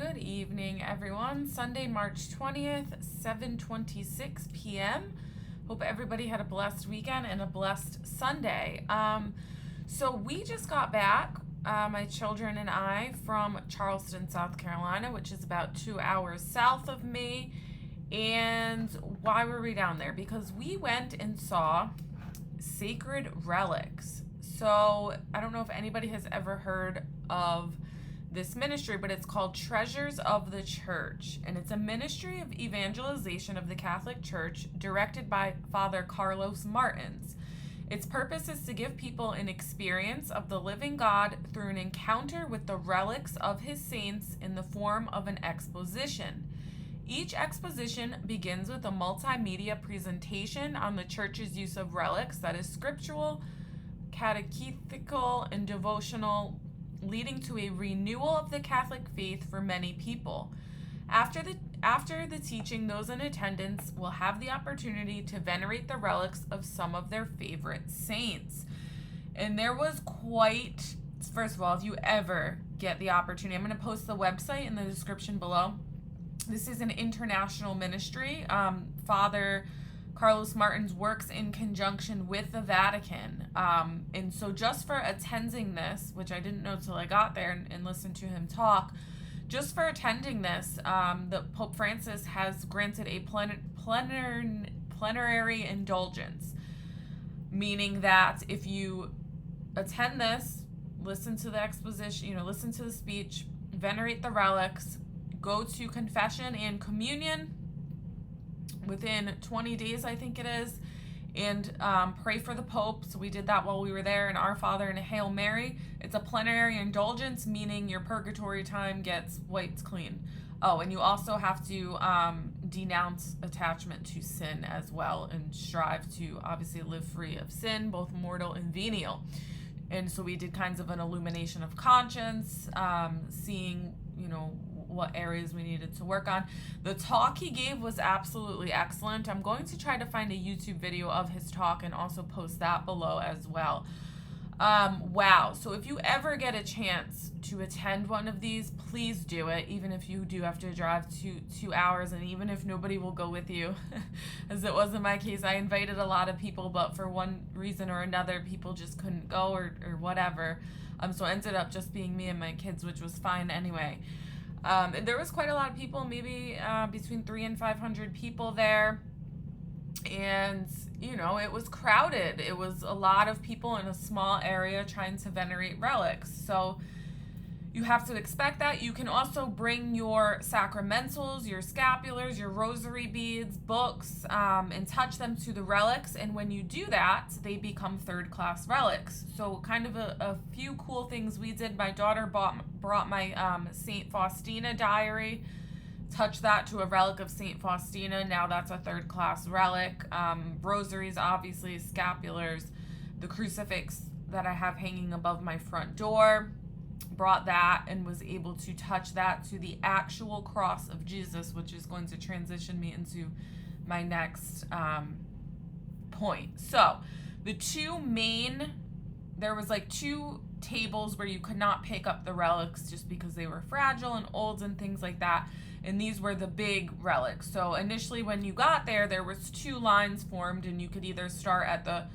Good evening, everyone. Sunday, March 20th, 7:26 p.m. Hope everybody had a blessed weekend and a blessed Sunday. So we just got back, my children and I, from Charleston, South Carolina, which is about 2 hours south of me. And why were we down there? Because we went and saw Sacred Relics. So I don't know if anybody has ever heard of this ministry, but it's called Treasures of the Church, and it's a ministry of evangelization of the Catholic Church directed by Father Carlos Martins. Its purpose is to give people an experience of the living God through an encounter with the relics of his saints in the form of an exposition. Each exposition begins with a multimedia presentation on the Church's use of relics that is scriptural, catechetical, and devotional, leading to a renewal of the Catholic faith for many people. After the teaching, those in attendance will have the opportunity to venerate the relics of some of their favorite saints. And there was quite, first of all, if you ever get the opportunity, I'm going to post the website in the description below. This is an international ministry. Father Carlos Martins works in conjunction with the Vatican. And so just for attending this, which I didn't know till I got there and listened to him talk, just for attending this, the Pope Francis has granted a plenary indulgence, meaning that if you attend this, listen to the exposition, listen to the speech, venerate the relics, go to confession and communion within 20 days, I think it is, and pray for the Pope. So we did that while we were there, and Our Father and a Hail Mary. It's a plenary indulgence, meaning your purgatory time gets wiped clean. Oh, and you also have to denounce attachment to sin as well, and strive to obviously live free of sin, both mortal and venial. And so we did kinds of an illumination of conscience, seeing, what areas we needed to work on. The talk he gave was absolutely excellent. I'm going to try to find a YouTube video of his talk and also post that below as well. Wow. So if you ever get a chance to attend one of these, please do it, even if you do have to drive 2 hours, and even if nobody will go with you, as it was in my case. I invited a lot of people, but for one reason or another, people just couldn't go or whatever. So it ended up just being me and my kids, which was fine anyway. And there was quite a lot of people, maybe between 300 and 500 people there. And, it was crowded. It was a lot of people in a small area trying to venerate relics. So you have to expect that. You can also bring your sacramentals, your scapulars, your rosary beads, books, and touch them to the relics. And when you do that, they become third-class relics. So kind of a few cool things we did. My daughter brought my St. Faustina diary, touched that to a relic of St. Faustina. Now that's a third-class relic. Rosaries, obviously, scapulars, the crucifix that I have hanging above my front door, brought that and was able to touch that to the actual cross of Jesus, which is going to transition me into my next point. So the there was like 2 tables where you could not pick up the relics just because they were fragile and old and things like that. And these were the big relics. So initially when you got there was 2 lines formed, and you could either start at the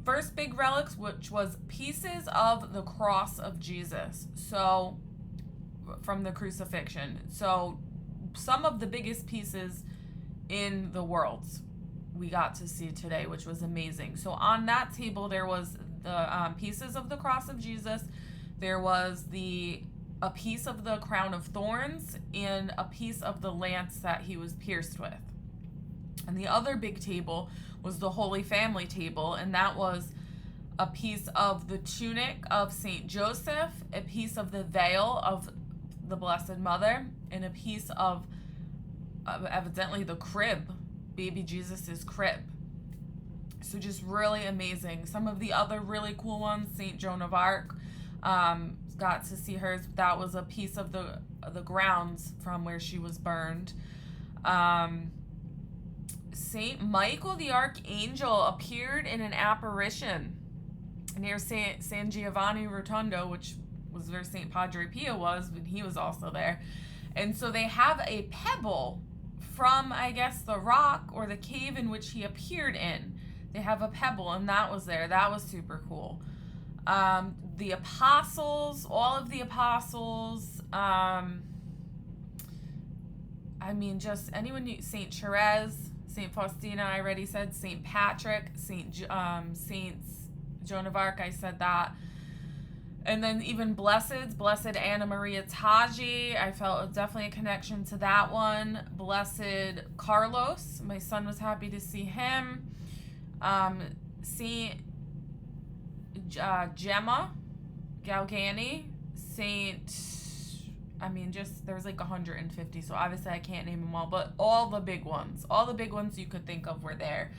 first big relics, which was pieces of the cross of Jesus, so from the crucifixion. So some of the biggest pieces in the world we got to see today, which was amazing. So on that table there was the pieces of the cross of Jesus. There was a piece of the crown of thorns and a piece of the lance that he was pierced with. And the other big table was the Holy Family table, and that was a piece of the tunic of St. Joseph, a piece of the veil of the Blessed Mother, and a piece of evidently the crib, baby Jesus's crib. So just really amazing. Some of the other really cool ones, St. Joan of Arc, got to see hers. That was a piece of the grounds from where she was burned. St. Michael the Archangel appeared in an apparition near San Giovanni Rotondo, which was where St. Padre Pio was when he was also there. And so they have a pebble from, I guess, the rock or the cave in which he appeared in. They have a pebble, and that was there. That was super cool. The apostles, all of the apostles, just anyone, Saint Therese, Saint Faustina, I already said, Saint Patrick, Saints Joan of Arc, I said that. And then even Blessed Anna Maria Taggi, I felt definitely a connection to that one. Blessed Carlos, my son was happy to see him. Saint Gemma Galgani, there's like 150, so obviously I can't name them all, but all the big ones you could think of were there.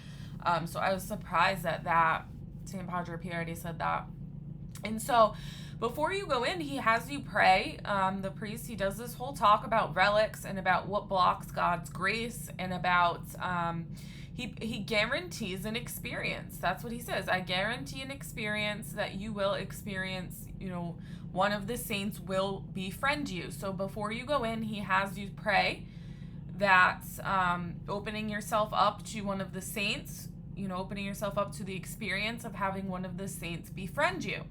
So I was surprised at that. Saint Padre Pio already said that. And so before you go in, he has you pray. The priest, he does this whole talk about relics and about what blocks God's grace, and about he guarantees an experience. That's what he says. I guarantee an experience that you will experience, one of the saints will befriend you. So before you go in, he has you pray that opening yourself up to one of the saints, opening yourself up to the experience of having one of the saints befriend you.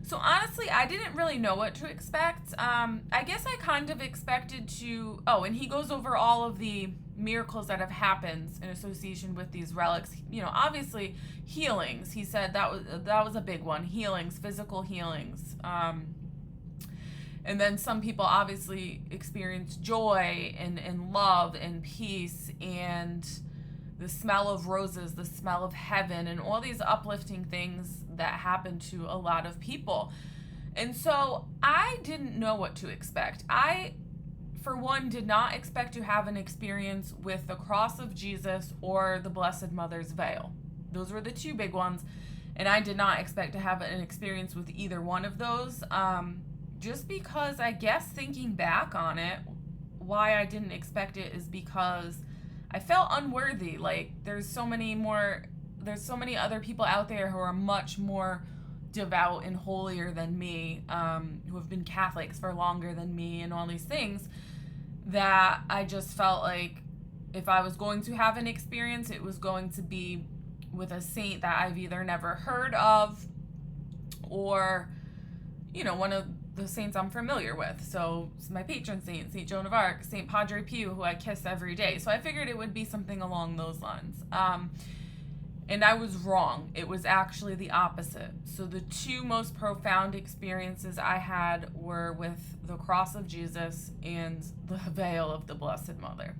So honestly, I didn't really know what to expect. I guess I kind of expected to, and he goes over all of the miracles that have happened in association with these relics. Obviously healings. He said that was a big one. Healings, physical healings. And then some people obviously experience joy and love and peace and the smell of roses, the smell of heaven, and all these uplifting things that happen to a lot of people. And so I didn't know what to expect. I, for one, did not expect to have an experience with the cross of Jesus or the Blessed Mother's veil. Those were the two big ones. And I did not expect to have an experience with either one of those. Just because, I guess, thinking back on it, why I didn't expect it is because I felt unworthy. Like, there's so many other people out there who are much more devout and holier than me, who have been Catholics for longer than me and all these things, that I just felt like if I was going to have an experience, it was going to be with a saint that I've either never heard of or, one of the saints I'm familiar with. So it's my patron saint, Saint Joan of Arc, Saint Padre Pio, who I kiss every day. So I figured it would be something along those lines. And I was wrong. It was actually the opposite. So the two most profound experiences I had were with the cross of Jesus and the veil of the Blessed Mother.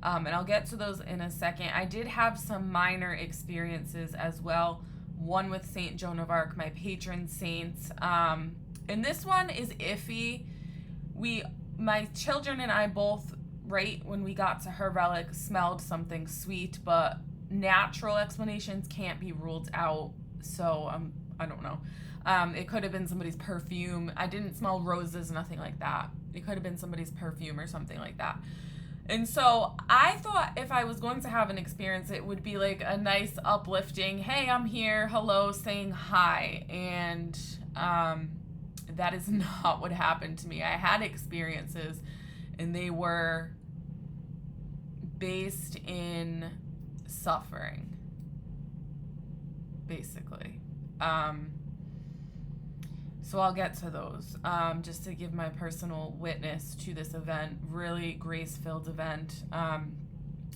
And I'll get to those in a second. I did have some minor experiences as well. One with Saint Joan of Arc, my patron saint. And this one is iffy. My children and I both, right when we got to her relic, smelled something sweet, but natural explanations can't be ruled out. So I don't know. It could have been somebody's perfume. I didn't smell roses, nothing like that. It could have been somebody's perfume or something like that. And so I thought if I was going to have an experience, it would be like a nice uplifting, hey, I'm here, hello, saying hi. And that is not what happened to me. I had experiences, and they were based in suffering, basically. So I'll get to those, just to give my personal witness to this event, really grace-filled event.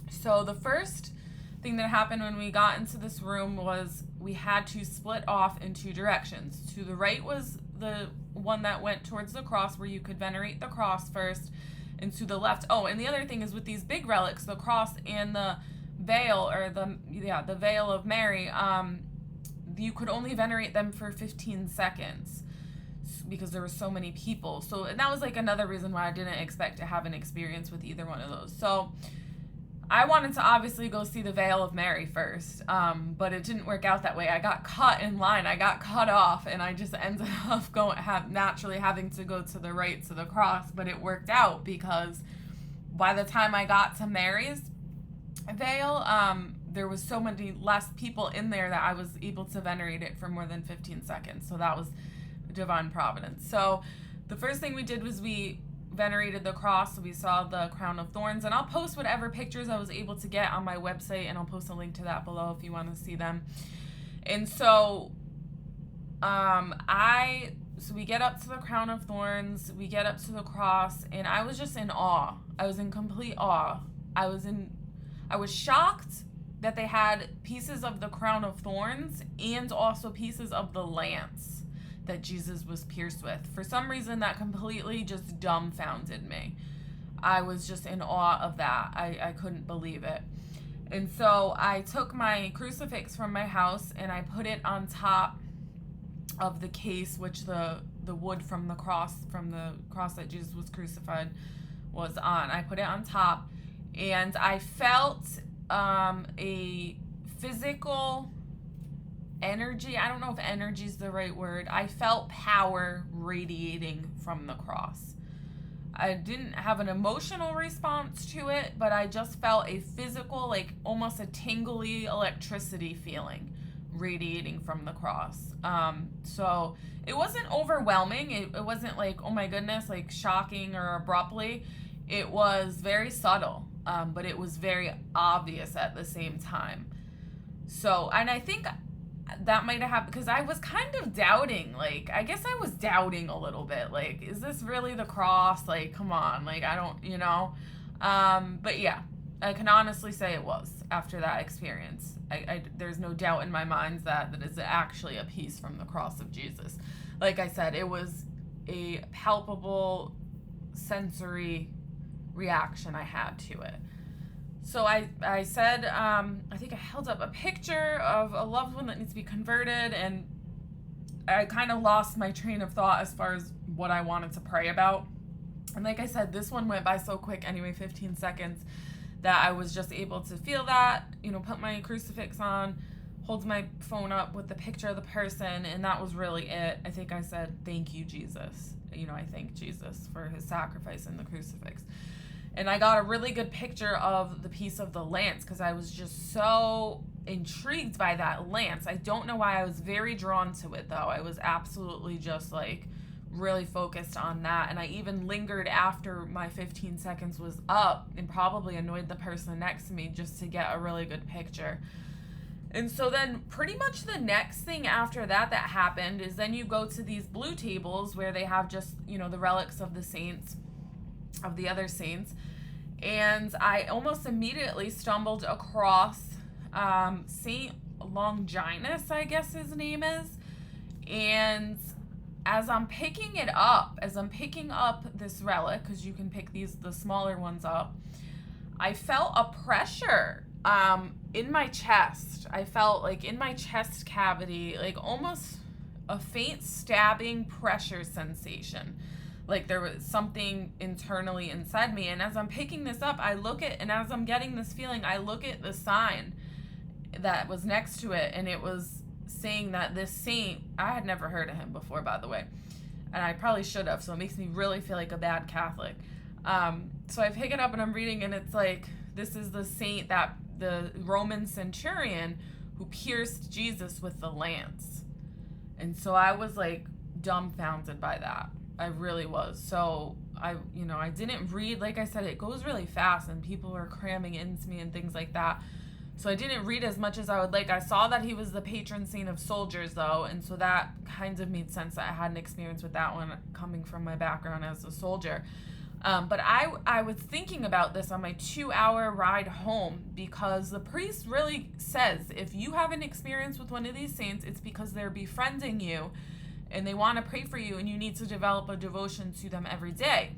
So the first thing that happened when we got into this room was we had to split off in two directions. To the right was the one that went towards the cross, where you could venerate the cross first, and to the left. Oh, and the other thing is with these big relics, the cross and the veil, or the veil of Mary, you could only venerate them for 15 seconds because there were so many people. So, and that was like another reason why I didn't expect to have an experience with either one of those. So I wanted to obviously go see the veil of Mary first, but it didn't work out that way. I got caught in line. I got cut off, and I just ended up naturally having to go to the right, to the cross. But it worked out because by the time I got to Mary's veil, there was so many less people in there that I was able to venerate it for more than 15 seconds. So that was divine providence. So the first thing we did was we venerated the cross. So we saw the crown of thorns, and I'll post whatever pictures I was able to get on my website, and I'll post a link to that below if you want to see them. And so so we get up to the crown of thorns, we get up to the cross, and I was just in awe. I was in complete awe. I was shocked that they had pieces of the crown of thorns and also pieces of the lance that Jesus was pierced with. For some reason, that completely just dumbfounded me. I was just in awe of that. I couldn't believe it. And so I took my crucifix from my house and I put it on top of the case, which the wood from the cross that Jesus was crucified was on. I put it on top, and I felt a physical energy. I don't know if energy is the right word. I felt power radiating from the cross. I didn't have an emotional response to it, but I just felt a physical, like almost a tingly electricity feeling radiating from the cross. So it wasn't overwhelming. It wasn't like, oh my goodness, like shocking or abruptly. It was very subtle, but it was very obvious at the same time. So, and I think that might have happened because I was kind of doubting, like, I guess I was doubting a little bit, like, is this really the cross? Like, come on, like, I don't, but yeah, I can honestly say it was after that experience. There's no doubt in my mind that is actually a piece from the cross of Jesus. Like I said, it was a palpable sensory reaction I had to it. So I said, I think I held up a picture of a loved one that needs to be converted, and I kind of lost my train of thought as far as what I wanted to pray about. And like I said, this one went by so quick anyway, 15 seconds, that I was just able to feel that, put my crucifix on, hold my phone up with the picture of the person, and that was really it. I think I said, thank you, Jesus. I thank Jesus for his sacrifice in the crucifix. And I got a really good picture of the piece of the lance because I was just so intrigued by that lance. I don't know why I was very drawn to it, though. I was absolutely just like really focused on that. And I even lingered after my 15 seconds was up and probably annoyed the person next to me just to get a really good picture. And so then pretty much the next thing after that happened is then you go to these blue tables where they have just, the relics of the saints, of the other saints. And I almost immediately stumbled across Saint Longinus, I guess his name is. And as I'm picking up this relic, because you can pick the smaller ones up, I felt a pressure in my chest. I felt like in my chest cavity, like almost a faint stabbing pressure sensation. Like there was something internally inside me. And as I'm picking this up, and as I'm getting this feeling, I look at the sign that was next to it, and it was saying that this saint, I had never heard of him before, by the way, and I probably should have, so it makes me really feel like a bad Catholic. So I pick it up and I'm reading, and it's like, this is the saint, that the Roman centurion who pierced Jesus with the lance. And so I was like dumbfounded by that. I really was. So I didn't read, like I said, it goes really fast and people are cramming into me and things like that. So I didn't read as much as I would like. I saw that he was the patron saint of soldiers, though, and so that kind of made sense that I had an experience with that one coming from my background as a soldier. But I was thinking about this on my 2-hour ride home because the priest really says if you have an experience with one of these saints, it's because they're befriending you and they want to pray for you and you need to develop a devotion to them every day.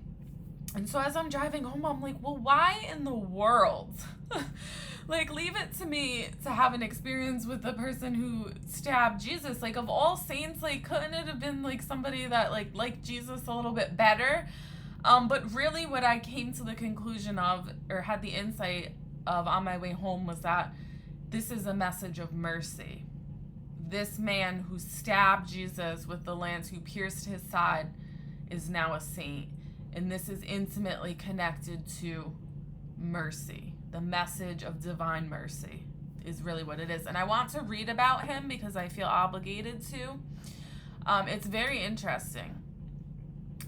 And so as I'm driving home, I'm like, well, why in the world? Like, leave it to me to have an experience with the person who stabbed Jesus. Like, of all saints, like, couldn't it have been, like, somebody that, like, liked Jesus a little bit better? But really what I came to the conclusion of, or had the insight of on my way home, was that this is a message of mercy. This man who stabbed Jesus with the lance, who pierced his side, is now a saint. And this is intimately connected to mercy. The message of divine mercy is really what it is. And I want to read about him because I feel obligated to. It's very interesting.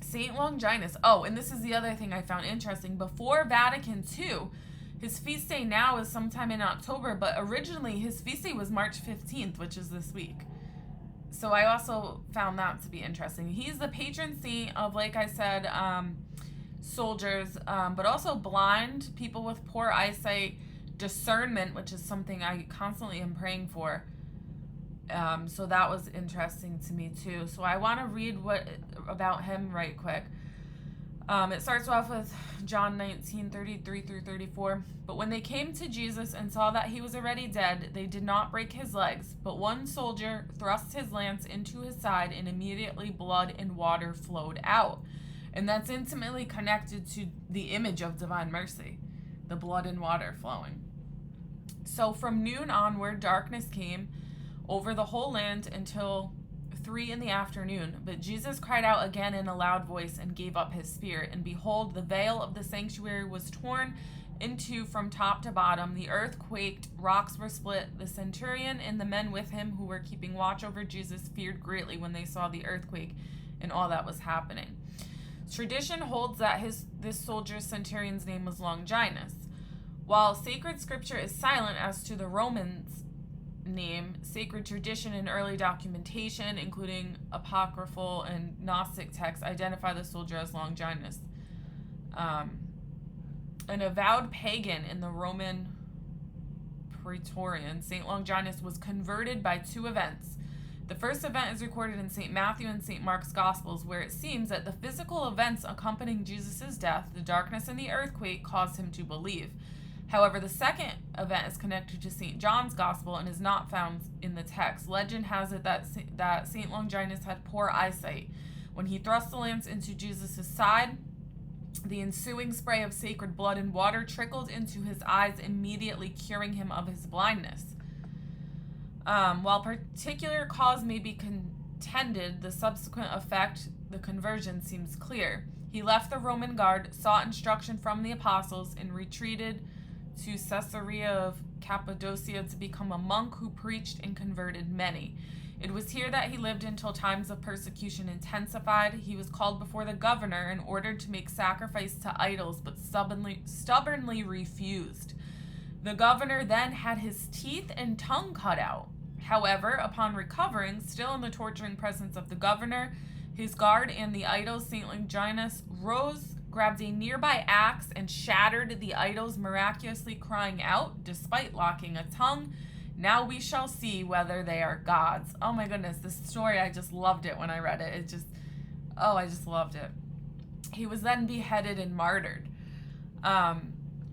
Saint Longinus. Oh, and this is the other thing I found interesting. Before Vatican II, his feast day now is sometime in October, but originally his feast day was March 15th, which is this week. So I also found that to be interesting. He's the patron saint of, like I said, soldiers, but also blind, people with poor eyesight, discernment, which is something I constantly am praying for. So that was interesting to me too. So I want to read about him right quick. It starts off with John 19:33 through 34. But when they came to Jesus and saw that he was already dead, they did not break his legs. But one soldier thrust his lance into his side, and immediately blood and water flowed out. And that's intimately connected to the image of divine mercy, the blood and water flowing. So from noon onward, darkness came over the whole land until 3 p.m. But Jesus cried out again in a loud voice and gave up his spirit. And behold, the veil of the sanctuary was torn in two from top to bottom. The earth quaked, rocks were split. The centurion and the men with him who were keeping watch over Jesus feared greatly when they saw the earthquake and all that was happening. Tradition holds that this soldier's centurion's name was Longinus. While sacred scripture is silent as to the Romans' name, sacred tradition and early documentation, including apocryphal and Gnostic texts, identify the soldier as Longinus. An avowed pagan in the Roman Praetorian, St. Longinus was converted by 2 events. The first event is recorded in St. Matthew and St. Mark's Gospels, where it seems that the physical events accompanying Jesus' death, the darkness and the earthquake, caused him to believe. However, the second event is connected to St. John's Gospel and is not found in the text. Legend has it that St. Longinus had poor eyesight. When he thrust the lance into Jesus' side, the ensuing spray of sacred blood and water trickled into his eyes, immediately curing him of his blindness. While particular cause may be contended, the subsequent effect, the conversion, seems clear. He left the Roman guard, sought instruction from the apostles, and retreated to Caesarea of Cappadocia to become a monk who preached and converted many. It was here that he lived until times of persecution intensified. He was called before the governor and ordered to make sacrifice to idols, but stubbornly refused. The governor then had his teeth and tongue cut out. However, upon recovering, still in the torturing presence of the governor, his guard, and the idols, St. Longinus rose, grabbed a nearby axe, and shattered the idols, miraculously crying out, despite locking a tongue, "Now we shall see whether they are gods." Oh my goodness, this story, I just loved it when I read it. I just loved it. He was then beheaded and martyred.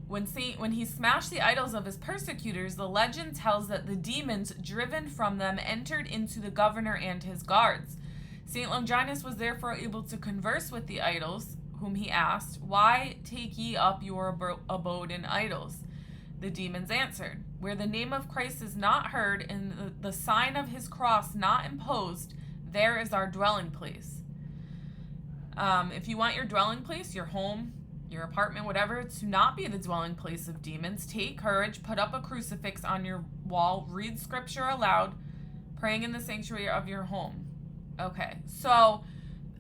When he smashed the idols of his persecutors, the legend tells that the demons driven from them entered into the governor and his guards. St. Longinus was therefore able to converse with the idols, whom he asked, "Why take ye up your abode in idols?" The demons answered, "Where the name of Christ is not heard and the sign of his cross not imposed, there is our dwelling place." If you want your dwelling place, your home, your apartment, whatever, to not be the dwelling place of demons, take courage, put up a crucifix on your wall, read scripture aloud, praying in the sanctuary of your home. Okay, so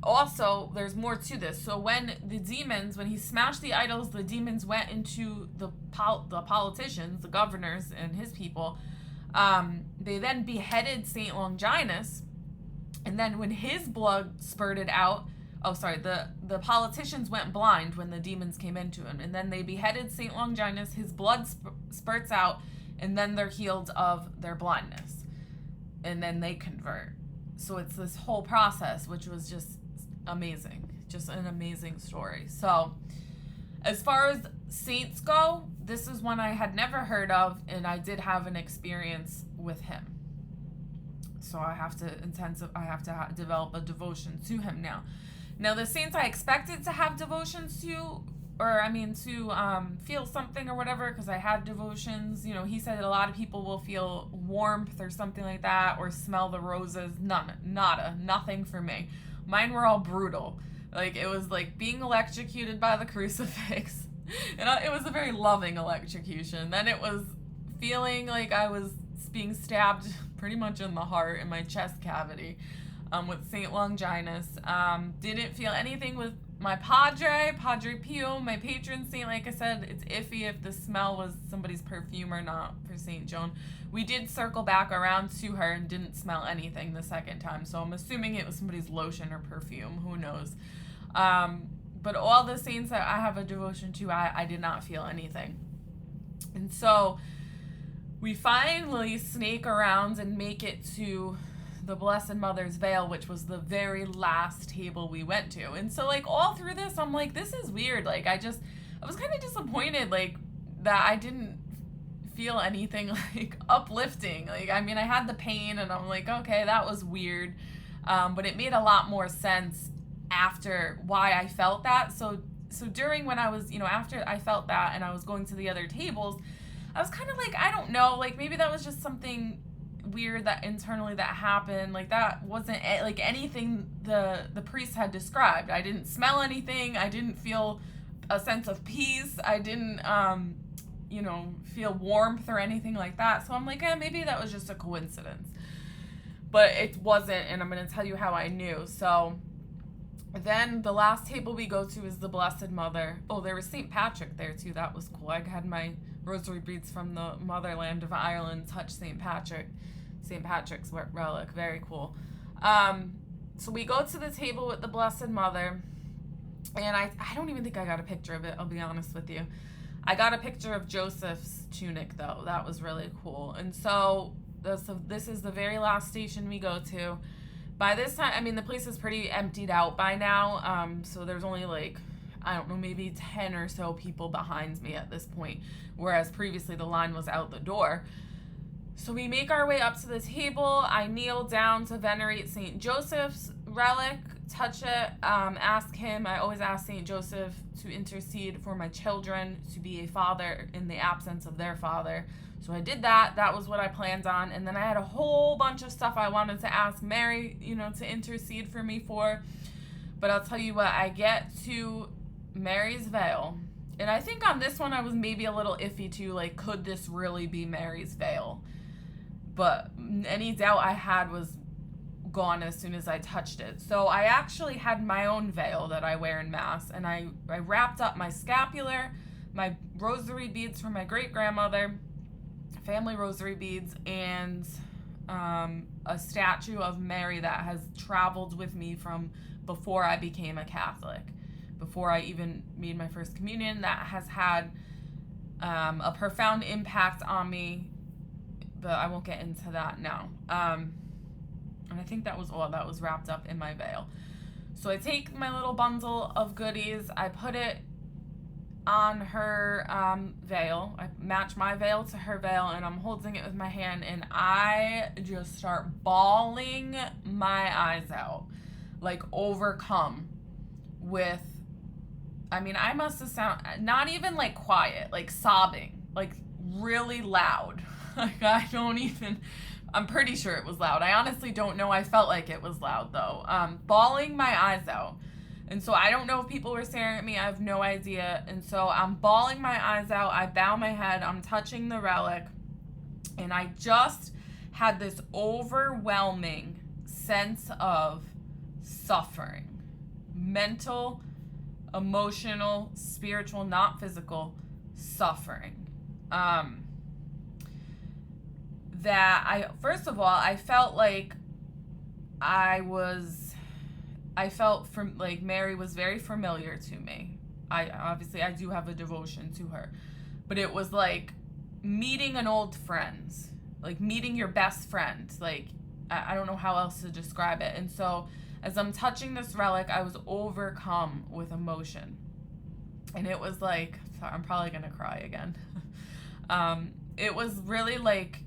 also there's more to this. So when he smashed the idols, the demons went into the politicians, the governors and his people. They then beheaded St. Longinus, and then when his blood spurted out, the politicians went blind when the demons came into him, and then they beheaded St. Longinus, his blood spurts out, and then they're healed of their blindness, and then they convert. So it's this whole process, which was just amazing, just an amazing story. So as far as saints go, this is one I had never heard of, and I did have an experience with him. So I have to develop a devotion to him now. Now, the saints I expected to have devotions to, to feel something or whatever, because I had devotions. He said that a lot of people will feel warmth or something like that, or smell the roses. Nothing for me. Mine were all brutal. Like, it was like being electrocuted by the crucifix. And it was a very loving electrocution. Then it was feeling like I was being stabbed pretty much in the heart, in my chest cavity. with Saint Longinus. Didn't feel anything with my Padre Pio, my patron saint. Like I said, it's iffy if the smell was somebody's perfume or not for Saint Joan. We did circle back around to her and didn't smell anything the second time, so I'm assuming it was somebody's lotion or perfume. Who knows? But all the saints that I have a devotion to, I did not feel anything. And so we finally snake around and make it to the Blessed Mother's Veil, which was the very last table we went to. And so, like, all through this, I'm like, this is weird. Like, I was kind of disappointed, like, that I didn't feel anything, like, uplifting. Like, I mean, I had the pain, and I'm like, okay, that was weird. But it made a lot more sense after why I felt that. So during when I was, after I felt that and I was going to the other tables, I was kind of like, I don't know, like, maybe that was just something weird that internally that happened. Like, that wasn't like anything the priest had described. I didn't smell anything. I didn't feel a sense of peace. I didn't feel warmth or anything like that. So I'm like, maybe that was just a coincidence, but it wasn't. And I'm going to tell you how I knew. So then the last table we go to is the Blessed Mother. Oh, there was St. Patrick there too. That was cool. I had my rosary beads from the motherland of Ireland touch St. Patrick's relic. Very cool. So we go to the table with the Blessed Mother, and I don't even think I got a picture of it, I'll be honest with you. I got a picture of Joseph's tunic, though. That was really cool. And so this is the very last station we go to. By this time, I mean, the place is pretty emptied out by now. So there's only, like, I don't know, maybe 10 or so people behind me at this point, whereas previously the line was out the door. So we make our way up to the table. I kneel down to venerate St. Joseph's relic, touch it, ask him. I always ask St. Joseph to intercede for my children, to be a father in the absence of their father. So I did that. That was what I planned on. And then I had a whole bunch of stuff I wanted to ask Mary, to intercede for me for. But I'll tell you what, I get to Mary's veil. And I think on this one I was maybe a little iffy too, like, could this really be Mary's veil? But any doubt I had was gone as soon as I touched it. So I actually had my own veil that I wear in Mass, and I wrapped up my scapular, my rosary beads from my great-grandmother, family rosary beads, and a statue of Mary that has traveled with me from before I became a Catholic, before I even made my first communion. That has had a profound impact on me, but I won't get into that now. And I think that was all that was wrapped up in my veil. So I take my little bundle of goodies, I put it on her veil. I match my veil to her veil, and I'm holding it with my hand, and I just start bawling my eyes out, like overcome with, I mean, I must have sounded, not even like quiet, like sobbing, like really loud. Like, I'm pretty sure it was loud. I honestly don't know. I felt like it was loud, though. Bawling my eyes out. And so I don't know if people were staring at me. I have no idea. And so I'm bawling my eyes out. I bow my head. I'm touching the relic. And I just had this overwhelming sense of suffering. Mental, emotional, spiritual, not physical suffering. First of all, I felt like like Mary was very familiar to me. I do have a devotion to her, but it was like meeting an old friend, like meeting your best friend. Like, I don't know how else to describe it. And so as I'm touching this relic, I was overcome with emotion. And it was like, sorry, I'm probably going to cry again. It was really like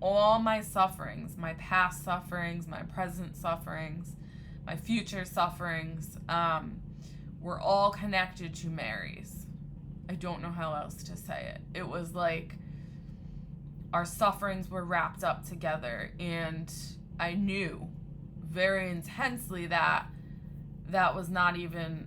all my sufferings, my past sufferings, my present sufferings, my future sufferings, were all connected to Mary's. I don't know how else to say it. It was like our sufferings were wrapped up together, and I knew very intensely that was not even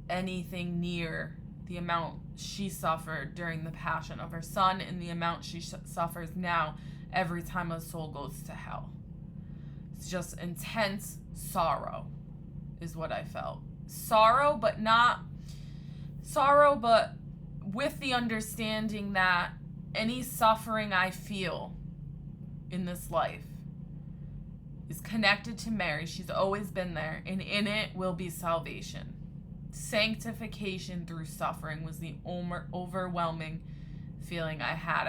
anything near the amount she suffered during the passion of her son and the amount she suffers now every time a soul goes to hell. It's just intense sorrow is what I felt. Sorrow, but with the understanding that any suffering I feel in this life is connected to Mary. She's always been there, and in it will be salvation. Sanctification through suffering was the overwhelming feeling I had.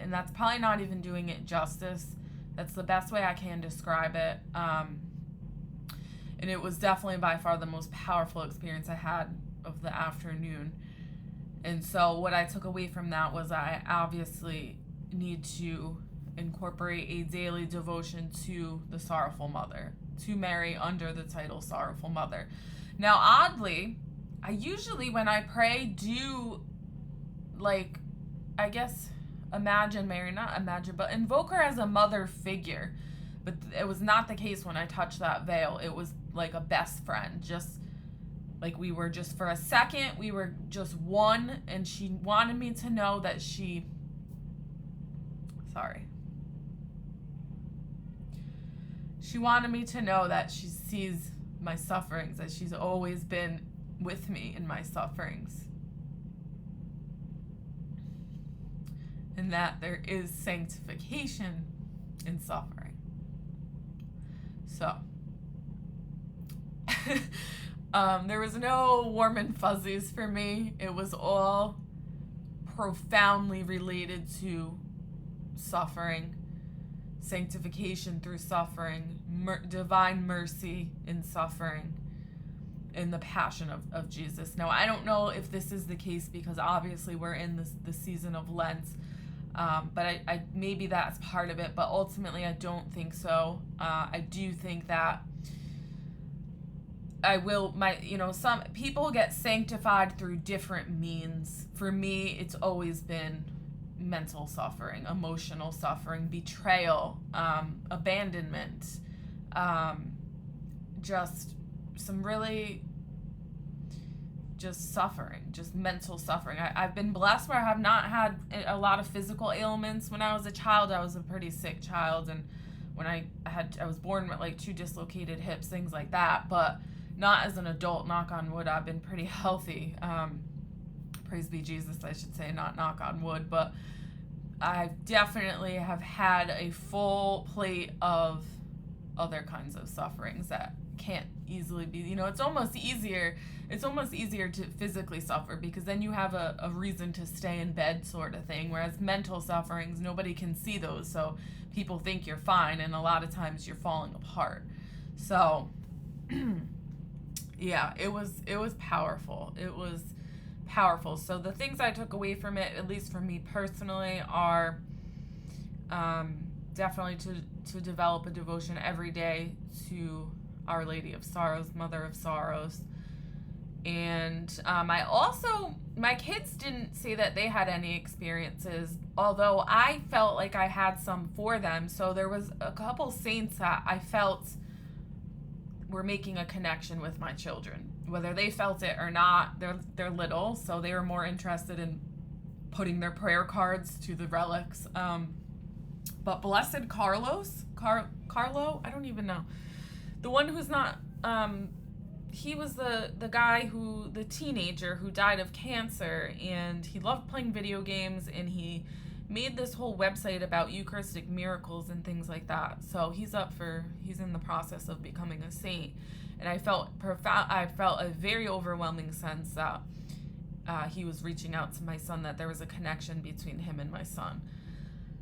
And that's probably not even doing it justice. That's the best way I can describe it. And it was definitely by far the most powerful experience I had of the afternoon. And so what I took away from that was I obviously need to incorporate a daily devotion to the Sorrowful Mother, to Mary, under the title Sorrowful Mother. Now, oddly, I usually, when I pray, do, imagine Mary, not imagine, but invoke her as a mother figure. But it was not the case when I touched that veil. It was like a best friend, just like we were just for a second, we were just one, and she wanted me to know that she wanted me to know that she sees my sufferings, that she's always been with me in my sufferings, and that there is sanctification in suffering. So there was no warm and fuzzies for me. It was all profoundly related to suffering, sanctification through suffering, divine mercy in suffering, in the passion of Jesus. Now, I don't know if this is the case because obviously we're in the season of Lent, but I maybe that's part of it, but ultimately I don't think so. I do think that some people get sanctified through different means. For me, it's always been mental suffering, emotional suffering, betrayal, abandonment, just some really just suffering, just mental suffering. I've been blessed where I have not had a lot of physical ailments. When I was a child, I was a pretty sick child, and when I was born with like 2 dislocated hips, things like that, but not as an adult. Knock on wood, I've been pretty healthy. Praise be Jesus, I should say, not knock on wood, but I definitely have had a full plate of other kinds of sufferings that can't easily be, it's almost easier to physically suffer because then you have a reason to stay in bed sort of thing, whereas mental sufferings, nobody can see those, so people think you're fine, and a lot of times you're falling apart. So yeah, it was powerful. It was powerful. So the things I took away from it, at least for me personally, are definitely to develop a devotion every day to Our Lady of Sorrows, Mother of Sorrows. And my kids didn't say that they had any experiences, although I felt like I had some for them. So there was a couple saints that I felt were making a connection with my children. Whether they felt it or not, they're little, so they were more interested in putting their prayer cards to the relics. But Blessed Carlo, I don't even know. The one who's not, he was the guy the teenager who died of cancer, and he loved playing video games, and he made this whole website about Eucharistic miracles and things like that. So he's in the process of becoming a saint. And I felt a very overwhelming sense that he was reaching out to my son, that there was a connection between him and my son.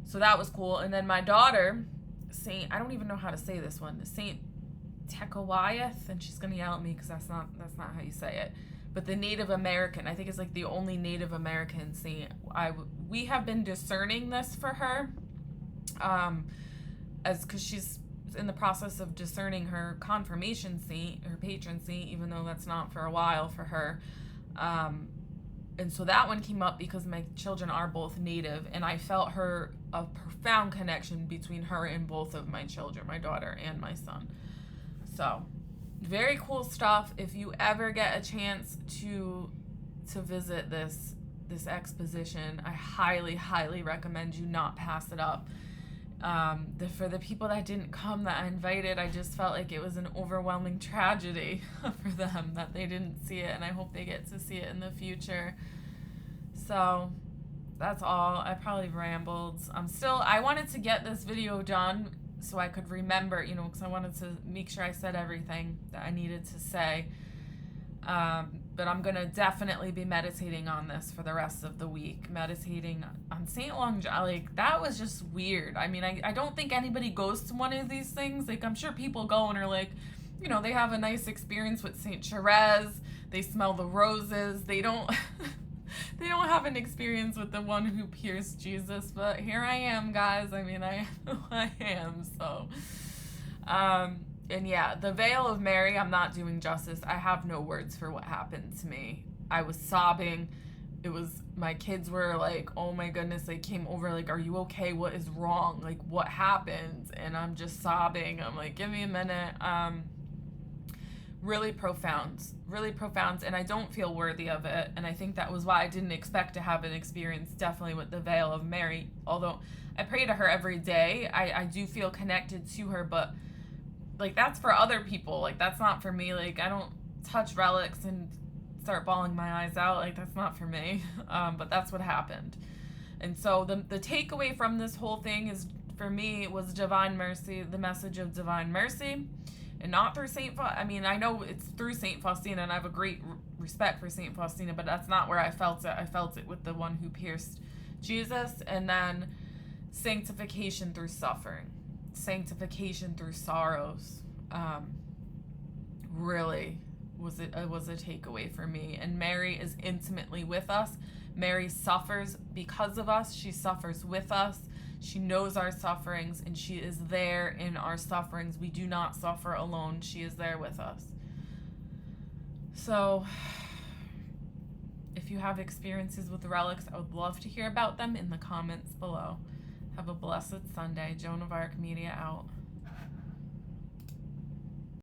So that was cool. And then my daughter, I don't even know how to say this one, Saint Tekawiath, and she's gonna yell at me because that's not how you say it. But the Native American, I think it's like the only Native American saint. We have been discerning this for her, because she's in the process of discerning her confirmation saint, her patron saint, even though that's not for a while for her. And so that one came up because my children are both Native, and I felt a profound connection between her and both of my children, my daughter and my son. So very cool stuff. If you ever get a chance to visit this exposition, I highly, highly recommend you not pass it up. For the people that didn't come that I invited, I just felt like it was an overwhelming tragedy for them that they didn't see it, and I hope they get to see it in the future. So that's all. I probably rambled. I wanted to get this video done so I could remember, because I wanted to make sure I said everything that I needed to say. But I'm going to definitely be meditating on this for the rest of the week. Meditating on St. Longinus. That was just weird. I mean, I don't think anybody goes to one of these things. I'm sure people go and are they have a nice experience with St. Therese. They smell the roses. They don't... They don't have an experience with the one who pierced Jesus, but here I am, guys. I mean, I am, so... And yeah, the veil of Mary, I'm not doing justice. I have no words for what happened to me. I was sobbing. My kids were like, oh my goodness, they came over, are you okay? What is wrong? What happened? And I'm just sobbing. I'm like, give me a minute. Really profound, and I don't feel worthy of it. And I think that was why I didn't expect to have an experience, definitely with the veil of Mary. Although I pray to her every day, I do feel connected to her, but that's for other people. That's not for me. I don't touch relics and start bawling my eyes out. That's not for me. But that's what happened. And so the takeaway from this whole thing is, for me, was divine mercy, the message of divine mercy, and not through I mean, I know it's through St. Faustina, and I have a great respect for St. Faustina, but that's not where I felt it. I felt it with the one who pierced Jesus, and then sanctification through suffering. Sanctification through sorrows really was a takeaway for me. And Mary is intimately with us. Mary suffers because of us. She suffers with us. She knows our sufferings, and she is there in our sufferings. We do not suffer alone. She is there with us. So if you have experiences with relics, I would love to hear about them in the comments below. Have a blessed Sunday. Joan of Arc Media out.